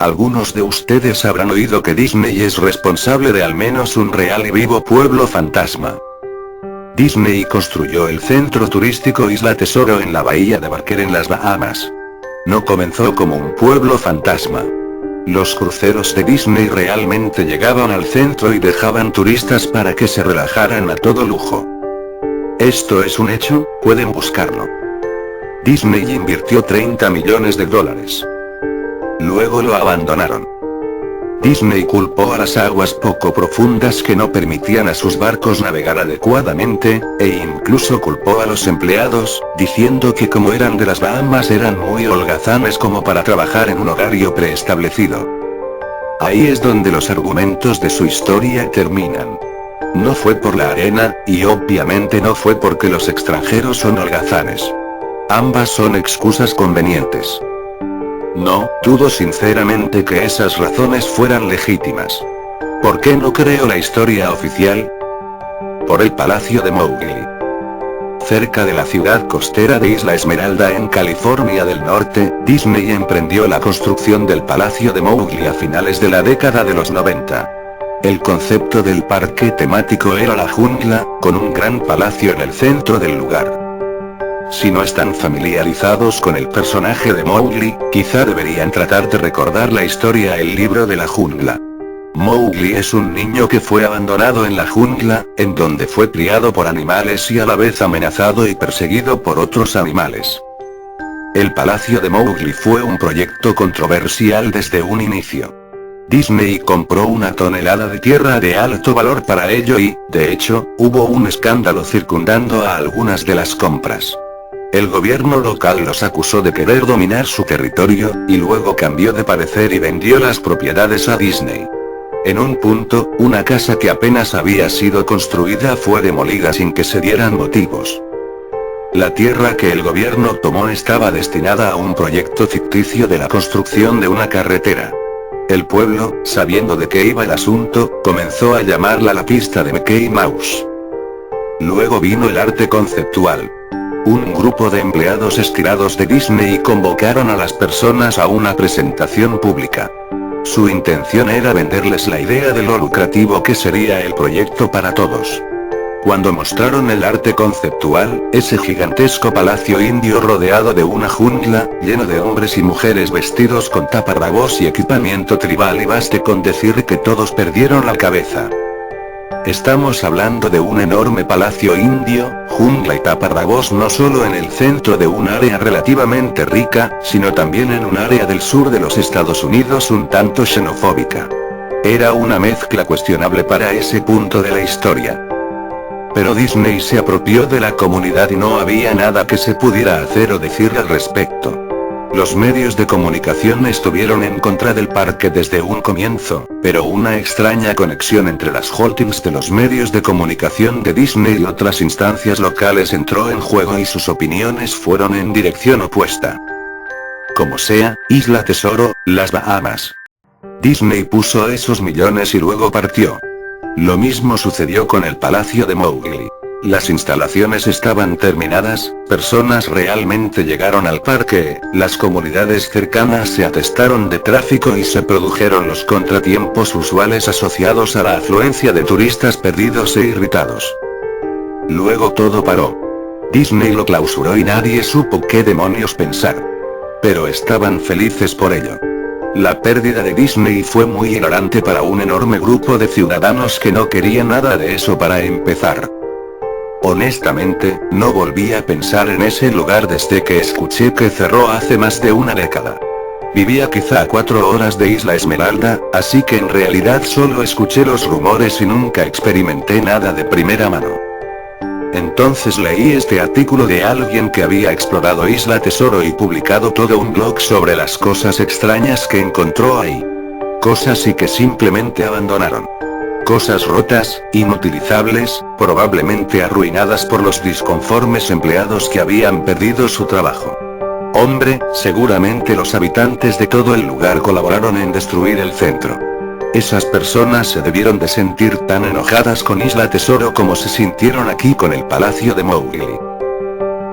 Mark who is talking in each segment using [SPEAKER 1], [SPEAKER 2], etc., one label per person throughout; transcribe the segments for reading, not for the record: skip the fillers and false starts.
[SPEAKER 1] Algunos de ustedes habrán oído que Disney es responsable de al menos un real y vivo pueblo fantasma. Disney construyó el centro turístico Isla Tesoro en la bahía de Barker en las Bahamas. No comenzó como un pueblo fantasma. Los cruceros de Disney realmente llegaban al centro y dejaban turistas para que se relajaran a todo lujo. Esto es un hecho, pueden buscarlo. Disney invirtió $30 millones. Luego lo abandonaron. Disney culpó a las aguas poco profundas que no permitían a sus barcos navegar adecuadamente, e incluso culpó a los empleados, diciendo que como eran de las Bahamas eran muy holgazanes como para trabajar en un horario preestablecido. Ahí es donde los argumentos de su historia terminan. No fue por la arena, y obviamente no fue porque los extranjeros son holgazanes. Ambas son excusas convenientes. No, dudo sinceramente que esas razones fueran legítimas. ¿Por qué no creo la historia oficial? Por el Palacio de Mowgli. Cerca de la ciudad costera de Isla Esmeralda en California del Norte, Disney emprendió la construcción del Palacio de Mowgli a finales de la década de los 90. El concepto del parque temático era la jungla, con un gran palacio en el centro del lugar. Si no están familiarizados con el personaje de Mowgli, quizá deberían tratar de recordar la historia El libro de la jungla. Mowgli es un niño que fue abandonado en la jungla, en donde fue criado por animales y a la vez amenazado y perseguido por otros animales. El Palacio de Mowgli fue un proyecto controversial desde un inicio. Disney compró 1 tonelada de tierra de alto valor para ello y, de hecho, hubo un escándalo circundando a algunas de las compras. El gobierno local los acusó de querer dominar su territorio, y luego cambió de parecer y vendió las propiedades a Disney. En un punto, una casa que apenas había sido construida fue demolida sin que se dieran motivos. La tierra que el gobierno tomó estaba destinada a un proyecto ficticio de la construcción de una carretera. El pueblo, sabiendo de qué iba el asunto, comenzó a llamarla la pista de Mickey Mouse. Luego vino el arte conceptual. Un grupo de empleados estirados de Disney convocaron a las personas a una presentación pública. Su intención era venderles la idea de lo lucrativo que sería el proyecto para todos. Cuando mostraron el arte conceptual, ese gigantesco palacio indio rodeado de una jungla, lleno de hombres y mujeres vestidos con taparrabos y equipamiento tribal, y baste con decir que todos perdieron la cabeza. Estamos hablando de un enorme palacio indio, jungla y taparrabos no solo en el centro de un área relativamente rica, sino también en un área del sur de los Estados Unidos un tanto xenofóbica. Era una mezcla cuestionable para ese punto de la historia. Pero Disney se apropió de la comunidad y no había nada que se pudiera hacer o decir al respecto. Los medios de comunicación estuvieron en contra del parque desde un comienzo, pero una extraña conexión entre las holdings de los medios de comunicación de Disney y otras instancias locales entró en juego y sus opiniones fueron en dirección opuesta. Como sea, Isla Tesoro, las Bahamas. Disney puso esos millones y luego partió. Lo mismo sucedió con el Palacio de Mowgli. Las instalaciones estaban terminadas, personas realmente llegaron al parque, las comunidades cercanas se atestaron de tráfico y se produjeron los contratiempos usuales asociados a la afluencia de turistas perdidos e irritados. Luego todo paró. Disney lo clausuró y nadie supo qué demonios pensar. Pero estaban felices por ello. La pérdida de Disney fue muy hilarante para un enorme grupo de ciudadanos que no querían nada de eso para empezar. Honestamente, no volví a pensar en ese lugar desde que escuché que cerró hace más de una década. Vivía quizá a 4 horas de Isla Esmeralda, así que en realidad solo escuché los rumores y nunca experimenté nada de primera mano. Entonces leí este artículo de alguien que había explorado Isla Tesoro y publicado todo un blog sobre las cosas extrañas que encontró ahí. Cosas y que simplemente abandonaron. Cosas rotas, inutilizables, probablemente arruinadas por los disconformes empleados que habían perdido su trabajo. Hombre, seguramente los habitantes de todo el lugar colaboraron en destruir el centro. Esas personas se debieron de sentir tan enojadas con Isla Tesoro como se sintieron aquí con el Palacio de Mowgli.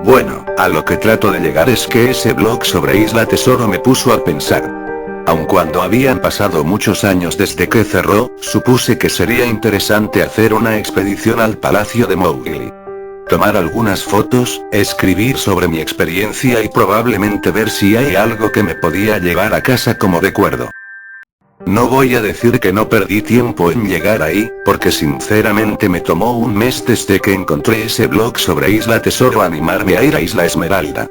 [SPEAKER 1] Bueno, a lo que trato de llegar es que ese blog sobre Isla Tesoro me puso a pensar. Aun cuando habían pasado muchos años desde que cerró, supuse que sería interesante hacer una expedición al Palacio de Mowgli. Tomar algunas fotos, escribir sobre mi experiencia y probablemente ver si hay algo que me podía llevar a casa como recuerdo. No voy a decir que no perdí tiempo en llegar ahí, porque sinceramente me tomó un mes desde que encontré ese blog sobre Isla Tesoro animarme a ir a Isla Esmeralda.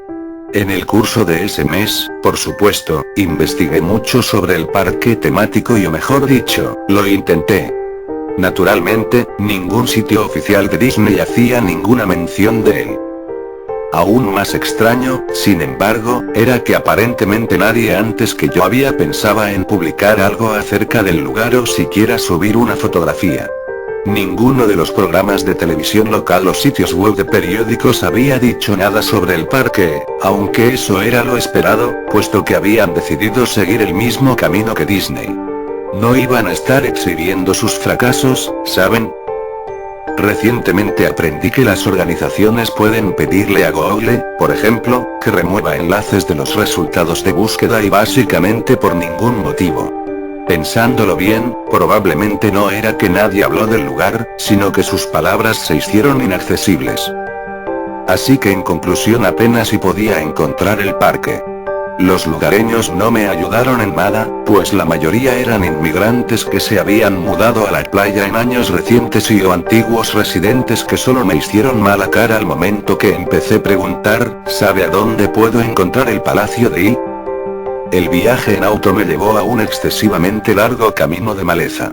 [SPEAKER 1] En el curso de ese mes, por supuesto, investigué mucho sobre el parque temático y o mejor dicho, lo intenté. Naturalmente, ningún sitio oficial de Disney hacía ninguna mención de él. Aún más extraño, sin embargo, era que aparentemente nadie antes que yo había pensado en publicar algo acerca del lugar o siquiera subir una fotografía. Ninguno de los programas de televisión local o sitios web de periódicos había dicho nada sobre el parque, aunque eso era lo esperado, puesto que habían decidido seguir el mismo camino que Disney. No iban a estar exhibiendo sus fracasos, ¿saben? Recientemente aprendí que las organizaciones pueden pedirle a Google, por ejemplo, que remueva enlaces de los resultados de búsqueda y básicamente por ningún motivo. Pensándolo bien, probablemente no era que nadie habló del lugar, sino que sus palabras se hicieron inaccesibles. Así que en conclusión apenas si podía encontrar el parque. Los lugareños no me ayudaron en nada, pues la mayoría eran inmigrantes que se habían mudado a la playa en años recientes y o antiguos residentes que solo me hicieron mala cara al momento que empecé a preguntar, ¿sabe a dónde puedo encontrar el Palacio de I? El viaje en auto me llevó a un excesivamente largo camino de maleza.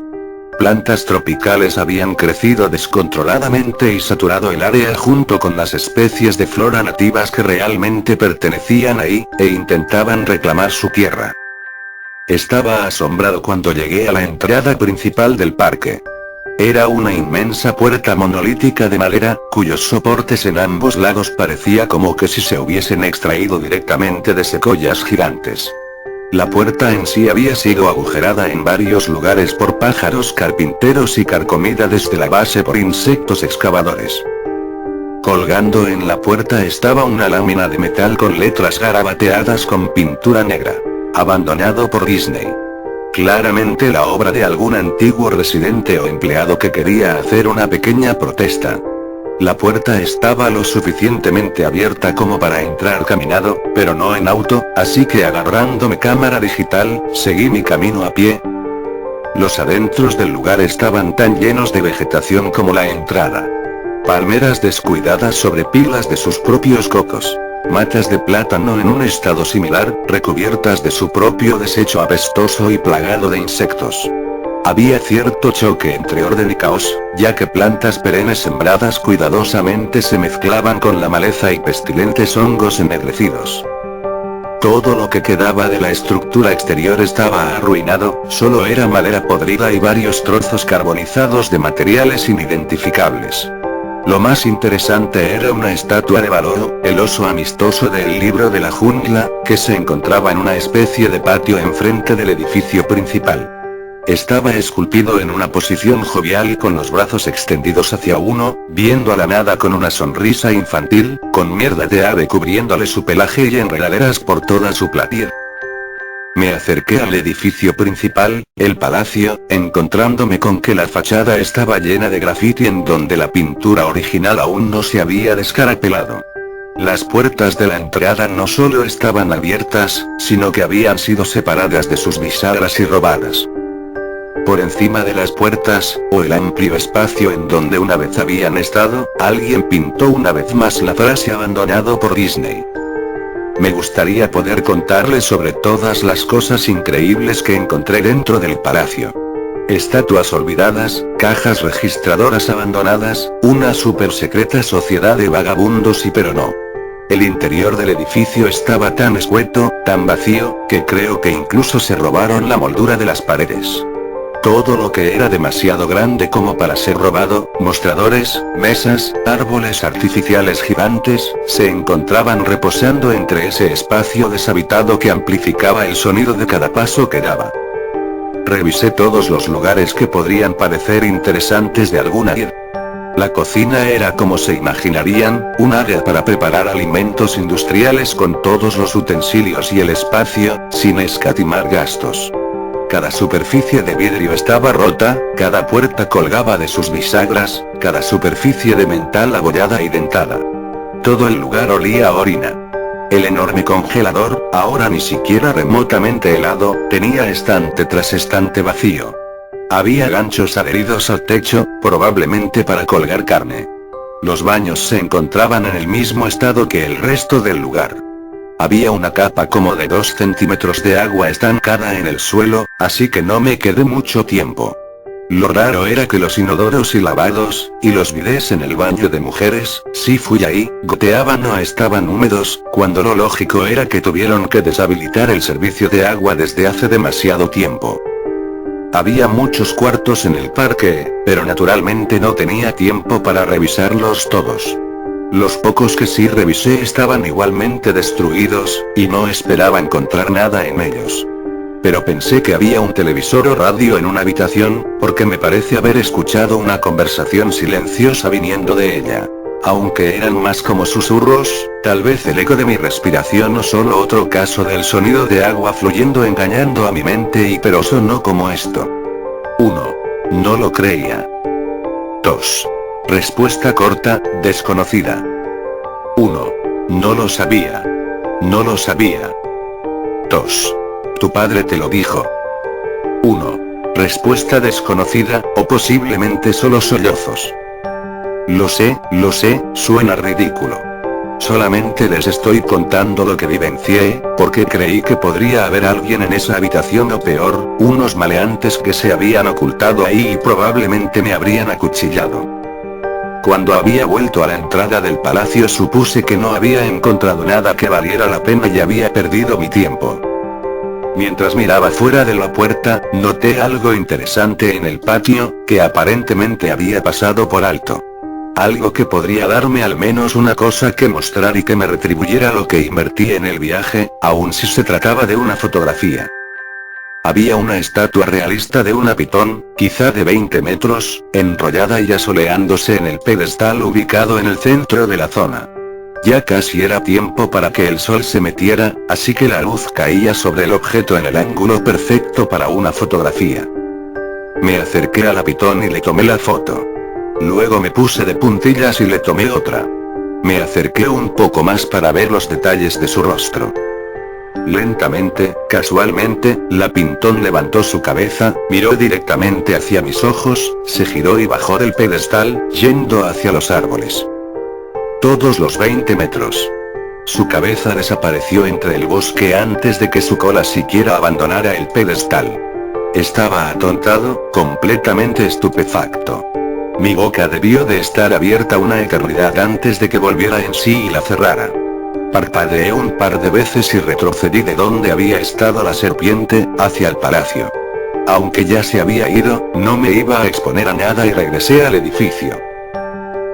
[SPEAKER 1] Plantas tropicales habían crecido descontroladamente y saturado el área junto con las especies de flora nativas que realmente pertenecían ahí, e intentaban reclamar su tierra. Estaba asombrado cuando llegué a la entrada principal del parque. Era una inmensa puerta monolítica de madera, cuyos soportes en ambos lados parecía como que si se hubiesen extraído directamente de secoyas gigantes. La puerta en sí había sido agujerada en varios lugares por pájaros carpinteros y carcomida desde la base por insectos excavadores. Colgando en la puerta estaba una lámina de metal con letras garabateadas con pintura negra. Abandonado por Disney. Claramente la obra de algún antiguo residente o empleado que quería hacer una pequeña protesta. La puerta estaba lo suficientemente abierta como para entrar caminado, pero no en auto, así que agarrando mi cámara digital, seguí mi camino a pie. Los adentros del lugar estaban tan llenos de vegetación como la entrada. Palmeras descuidadas sobre pilas de sus propios cocos. Matas de plátano en un estado similar, recubiertas de su propio desecho apestoso y plagado de insectos. Había cierto choque entre orden y caos, ya que plantas perennes sembradas cuidadosamente se mezclaban con la maleza y pestilentes hongos ennegrecidos. Todo lo que quedaba de la estructura exterior estaba arruinado, solo era madera podrida y varios trozos carbonizados de materiales inidentificables. Lo más interesante era una estatua de Baloo, el oso amistoso del libro de la jungla, que se encontraba en una especie de patio enfrente del edificio principal. Estaba esculpido en una posición jovial con los brazos extendidos hacia uno, viendo a la nada con una sonrisa infantil, con mierda de ave cubriéndole su pelaje y enredaderas por toda su piel. Me acerqué al edificio principal, el palacio, encontrándome con que la fachada estaba llena de grafiti en donde la pintura original aún no se había descarapelado. Las puertas de la entrada no solo estaban abiertas, sino que habían sido separadas de sus bisagras y robadas. Por encima de las puertas, o el amplio espacio en donde una vez habían estado, alguien pintó una vez más la frase abandonado por Disney. Me gustaría poder contarles sobre todas las cosas increíbles que encontré dentro del palacio. Estatuas olvidadas, cajas registradoras abandonadas, una super secreta sociedad de vagabundos pero no. El interior del edificio estaba tan escueto, tan vacío, que creo que incluso se robaron la moldura de las paredes. Todo lo que era demasiado grande como para ser robado, mostradores, mesas, árboles artificiales gigantes, se encontraban reposando entre ese espacio deshabitado que amplificaba el sonido de cada paso que daba. Revisé todos los lugares que podrían parecer interesantes de alguna manera. La cocina era, como se imaginarían, un área para preparar alimentos industriales con todos los utensilios y el espacio, sin escatimar gastos. Cada superficie de vidrio estaba rota, cada puerta colgaba de sus bisagras, cada superficie de metal abollada y dentada. Todo el lugar olía a orina. El enorme congelador, ahora ni siquiera remotamente helado, tenía estante tras estante vacío. Había ganchos adheridos al techo, probablemente para colgar carne. Los baños se encontraban en el mismo estado que el resto del lugar. Había una capa como de 2 centímetros de agua estancada en el suelo, así que no me quedé mucho tiempo. Lo raro era que los inodoros y lavados, y los bidés en el baño de mujeres, si fui ahí, goteaban o estaban húmedos, cuando lo lógico era que tuvieron que deshabilitar el servicio de agua desde hace demasiado tiempo. Había muchos cuartos en el parque, pero naturalmente no tenía tiempo para revisarlos todos. Los pocos que sí revisé estaban igualmente destruidos, y no esperaba encontrar nada en ellos. Pero pensé que había un televisor o radio en una habitación, porque me parece haber escuchado una conversación silenciosa viniendo de ella. Aunque eran más como susurros, tal vez el eco de mi respiración o solo otro caso del sonido de agua fluyendo engañando a mi mente pero sonó como esto. 1. No lo creía. 2. Respuesta corta, desconocida. 1. No lo sabía. No lo sabía. 2. Tu padre te lo dijo. 1. Respuesta desconocida, o posiblemente solo sollozos. Lo sé, suena ridículo. Solamente les estoy contando lo que vivencié, porque creí que podría haber alguien en esa habitación o peor, unos maleantes que se habían ocultado ahí y probablemente me habrían acuchillado. Cuando había vuelto a la entrada del palacio supuse que no había encontrado nada que valiera la pena y había perdido mi tiempo. Mientras miraba fuera de la puerta, noté algo interesante en el patio, que aparentemente había pasado por alto. Algo que podría darme al menos una cosa que mostrar y que me retribuyera lo que invertí en el viaje, aun si se trataba de una fotografía. Había una estatua realista de una pitón, quizá de 20 metros, enrollada y asoleándose en el pedestal ubicado en el centro de la zona. Ya casi era tiempo para que el sol se metiera, así que la luz caía sobre el objeto en el ángulo perfecto para una fotografía. Me acerqué a la pitón y le tomé la foto. Luego me puse de puntillas y le tomé otra. Me acerqué un poco más para ver los detalles de su rostro. Lentamente, casualmente, la pitón levantó su cabeza, miró directamente hacia mis ojos, se giró y bajó del pedestal, yendo hacia los árboles. Todos los 20 metros. Su cabeza desapareció entre el bosque antes de que su cola siquiera abandonara el pedestal. Estaba atontado, completamente estupefacto. Mi boca debió de estar abierta una eternidad antes de que volviera en sí y la cerrara. Parpadeé un par de veces y retrocedí de donde había estado la serpiente, hacia el palacio. Aunque ya se había ido, no me iba a exponer a nada y regresé al edificio.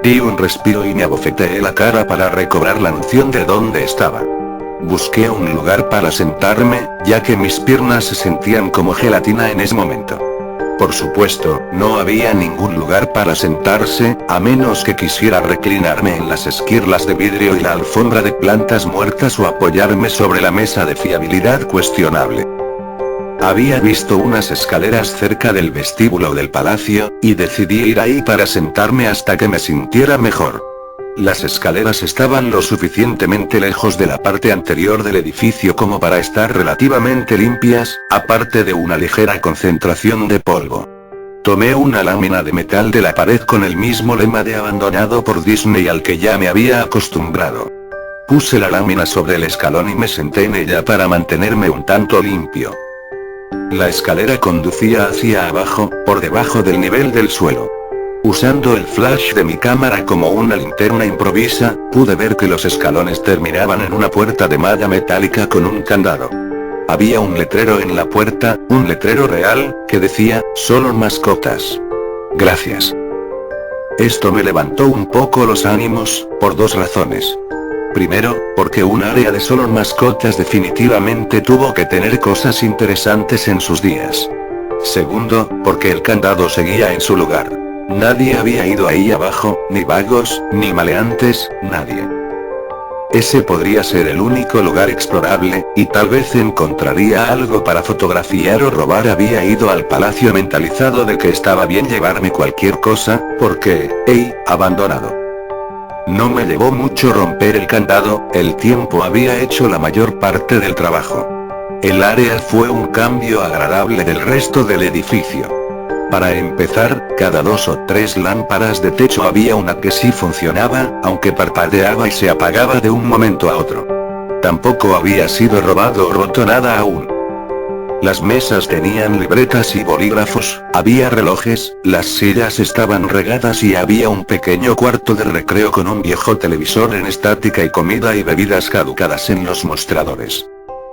[SPEAKER 1] Di un respiro y me abofeteé la cara para recobrar la noción de dónde estaba. Busqué un lugar para sentarme, ya que mis piernas se sentían como gelatina en ese momento. Por supuesto, no había ningún lugar para sentarse, a menos que quisiera reclinarme en las esquirlas de vidrio y la alfombra de plantas muertas o apoyarme sobre la mesa de fiabilidad cuestionable. Había visto unas escaleras cerca del vestíbulo del palacio, y decidí ir ahí para sentarme hasta que me sintiera mejor. Las escaleras estaban lo suficientemente lejos de la parte anterior del edificio como para estar relativamente limpias, aparte de una ligera concentración de polvo. Tomé una lámina de metal de la pared con el mismo lema de abandonado por Disney al que ya me había acostumbrado. Puse la lámina sobre el escalón y me senté en ella para mantenerme un tanto limpio. La escalera conducía hacia abajo, por debajo del nivel del suelo. Usando el flash de mi cámara como una linterna improvisa, pude ver que los escalones terminaban en una puerta de malla metálica con un candado. Había un letrero en la puerta, un letrero real, que decía, "Solo mascotas. Gracias". Esto me levantó un poco los ánimos, por dos razones. Primero, porque un área de solo mascotas definitivamente tuvo que tener cosas interesantes en sus días. Segundo, porque el candado seguía en su lugar. Nadie había ido ahí abajo, ni vagos, ni maleantes, nadie. Ese podría ser el único lugar explorable, y tal vez encontraría algo para fotografiar o robar. Había ido al palacio mentalizado de que estaba bien llevarme cualquier cosa, porque, abandonado. No me llevó mucho romper el candado, el tiempo había hecho la mayor parte del trabajo. El área fue un cambio agradable del resto del edificio. Para empezar, cada 2 o 3 lámparas de techo había una que sí funcionaba, aunque parpadeaba y se apagaba de un momento a otro. Tampoco había sido robado o roto nada aún. Las mesas tenían libretas y bolígrafos, había relojes, las sillas estaban regadas y había un pequeño cuarto de recreo con un viejo televisor en estática y comida y bebidas caducadas en los mostradores.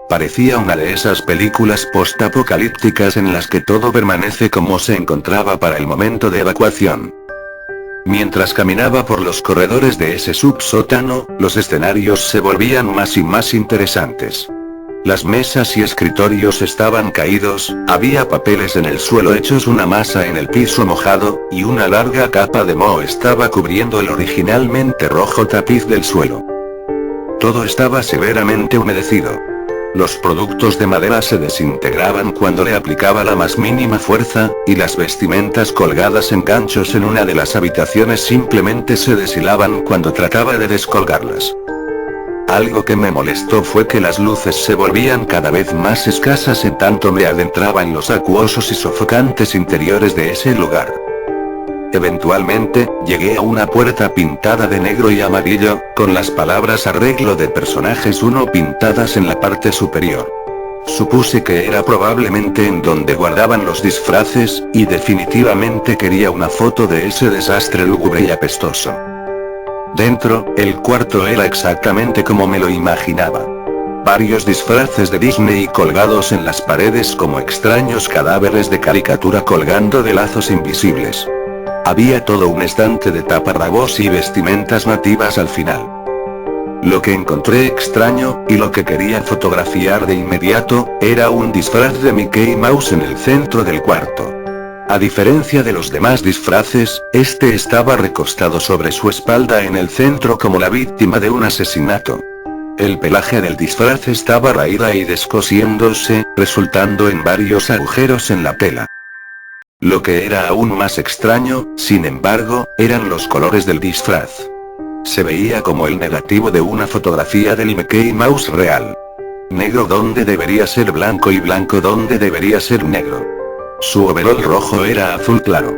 [SPEAKER 1] Parecía una de esas películas post-apocalípticas en las que todo permanece como se encontraba para el momento de evacuación. Mientras caminaba por los corredores de ese subsótano, los escenarios se volvían más y más interesantes. Las mesas y escritorios estaban caídos, había papeles en el suelo hechos una masa en el piso mojado, y una larga capa de moho estaba cubriendo el originalmente rojo tapiz del suelo. Todo estaba severamente humedecido. Los productos de madera se desintegraban cuando le aplicaba la más mínima fuerza, y las vestimentas colgadas en ganchos en una de las habitaciones simplemente se deshilaban cuando trataba de descolgarlas. Algo que me molestó fue que las luces se volvían cada vez más escasas en tanto me adentraba en los acuosos y sofocantes interiores de ese lugar. Eventualmente, llegué a una puerta pintada de negro y amarillo, con las palabras arreglo de personajes 1 pintadas en la parte superior. Supuse que era probablemente en donde guardaban los disfraces, y definitivamente quería una foto de ese desastre lúgubre y apestoso. Dentro, el cuarto era exactamente como me lo imaginaba. Varios disfraces de Disney colgados en las paredes como extraños cadáveres de caricatura colgando de lazos invisibles. Había todo un estante de taparrabos y vestimentas nativas al final. Lo que encontré extraño, y lo que quería fotografiar de inmediato, era un disfraz de Mickey Mouse en el centro del cuarto. A diferencia de los demás disfraces, este estaba recostado sobre su espalda en el centro como la víctima de un asesinato. El pelaje del disfraz estaba raída y descosiéndose, resultando en varios agujeros en la tela. Lo que era aún más extraño, sin embargo, eran los colores del disfraz. Se veía como el negativo de una fotografía del Mickey Mouse real. Negro donde debería ser blanco y blanco donde debería ser negro. Su overol rojo era azul claro.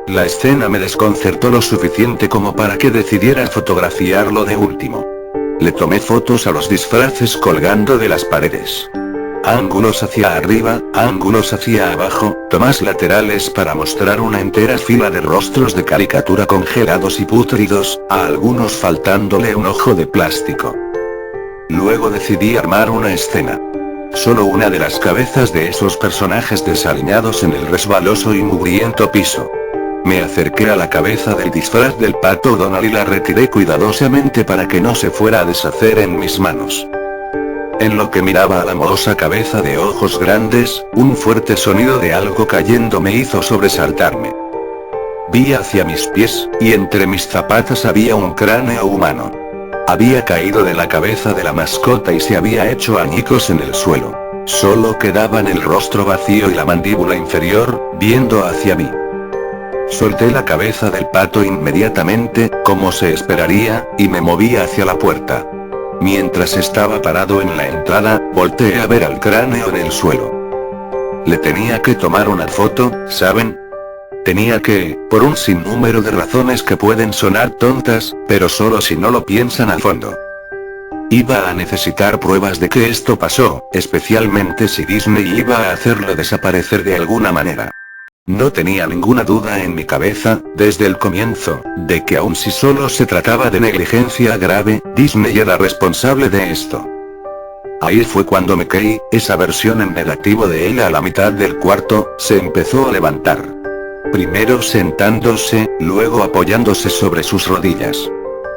[SPEAKER 1] La escena me desconcertó lo suficiente como para que decidiera fotografiarlo de último. Le tomé fotos a los disfraces colgando de las paredes. Ángulos hacia arriba, ángulos hacia abajo, tomas laterales para mostrar una entera fila de rostros de caricatura congelados y pútridos, a algunos faltándole un ojo de plástico. Luego decidí armar una escena. Solo una de las cabezas de esos personajes desaliñados en el resbaloso y mugriento piso. Me acerqué a la cabeza del disfraz del pato Donald y la retiré cuidadosamente para que no se fuera a deshacer en mis manos. En lo que miraba a la morosa cabeza de ojos grandes, un fuerte sonido de algo cayendo me hizo sobresaltarme. Vi hacia mis pies, y entre mis zapatas había un cráneo humano. Había caído de la cabeza de la mascota y se había hecho añicos en el suelo. Solo quedaban el rostro vacío y la mandíbula inferior, viendo hacia mí. Solté la cabeza del pato inmediatamente, como se esperaría, y me moví hacia la puerta. Mientras estaba parado en la entrada, volteé a ver al cráneo en el suelo. Le tenía que tomar una foto, ¿saben? Tenía que, por un sinnúmero de razones que pueden sonar tontas, pero solo si no lo piensan a fondo. Iba a necesitar pruebas de que esto pasó, especialmente si Disney iba a hacerlo desaparecer de alguna manera. No tenía ninguna duda en mi cabeza, desde el comienzo, de que aun si solo se trataba de negligencia grave, Disney era responsable de esto. Ahí fue cuando Mickey, esa versión en negativo de él a la mitad del cuarto, se empezó a levantar. Primero sentándose, luego apoyándose sobre sus rodillas.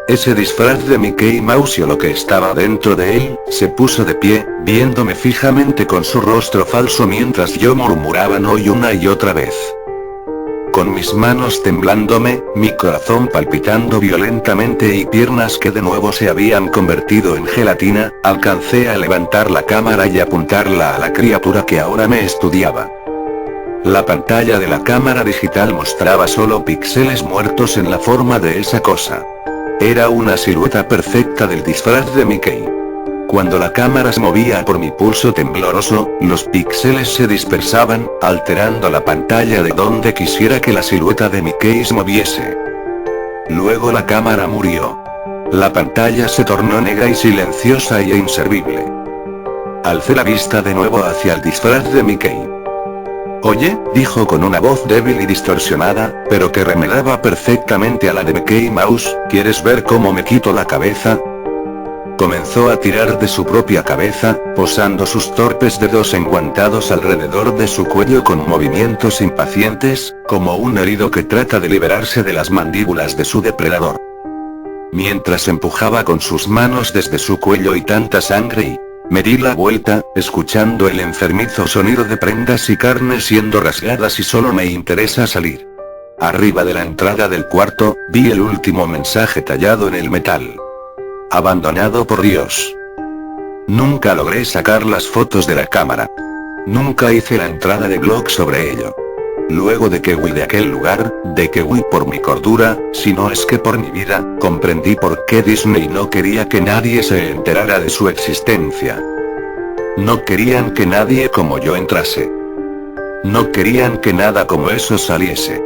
[SPEAKER 1] Ese disfraz de Mickey Mouse o lo que estaba dentro de él, se puso de pie, viéndome fijamente con su rostro falso mientras yo murmuraba no y una y otra vez. Con mis manos temblándome, mi corazón palpitando violentamente y piernas que de nuevo se habían convertido en gelatina, alcancé a levantar la cámara y apuntarla a la criatura que ahora me estudiaba. La pantalla de la cámara digital mostraba solo píxeles muertos en la forma de esa cosa. Era una silueta perfecta del disfraz de Mickey. Cuando la cámara se movía por mi pulso tembloroso, los píxeles se dispersaban, alterando la pantalla de donde quisiera que la silueta de Mickey se moviese. Luego la cámara murió. La pantalla se tornó negra y silenciosa e inservible. Alcé la vista de nuevo hacia el disfraz de Mickey. «Oye», dijo con una voz débil y distorsionada, pero que remedaba perfectamente a la de Mickey Mouse, «¿quieres ver cómo me quito la cabeza?». Comenzó a tirar de su propia cabeza, posando sus torpes dedos enguantados alrededor de su cuello con movimientos impacientes, como un herido que trata de liberarse de las mandíbulas de su depredador. Mientras empujaba con sus manos desde su cuello y tanta sangre y... me di la vuelta, escuchando el enfermizo sonido de prendas y carne siendo rasgadas y solo me interesa salir. Arriba de la entrada del cuarto, vi el último mensaje tallado en el metal. Abandonado por Dios. Nunca logré sacar las fotos de la cámara. Nunca hice la entrada de blog sobre ello. Luego de que huí de aquel lugar, de que huí por mi cordura, si no es que por mi vida, comprendí por qué Disney no quería que nadie se enterara de su existencia. No querían que nadie como yo entrase. No querían que nada como eso saliese.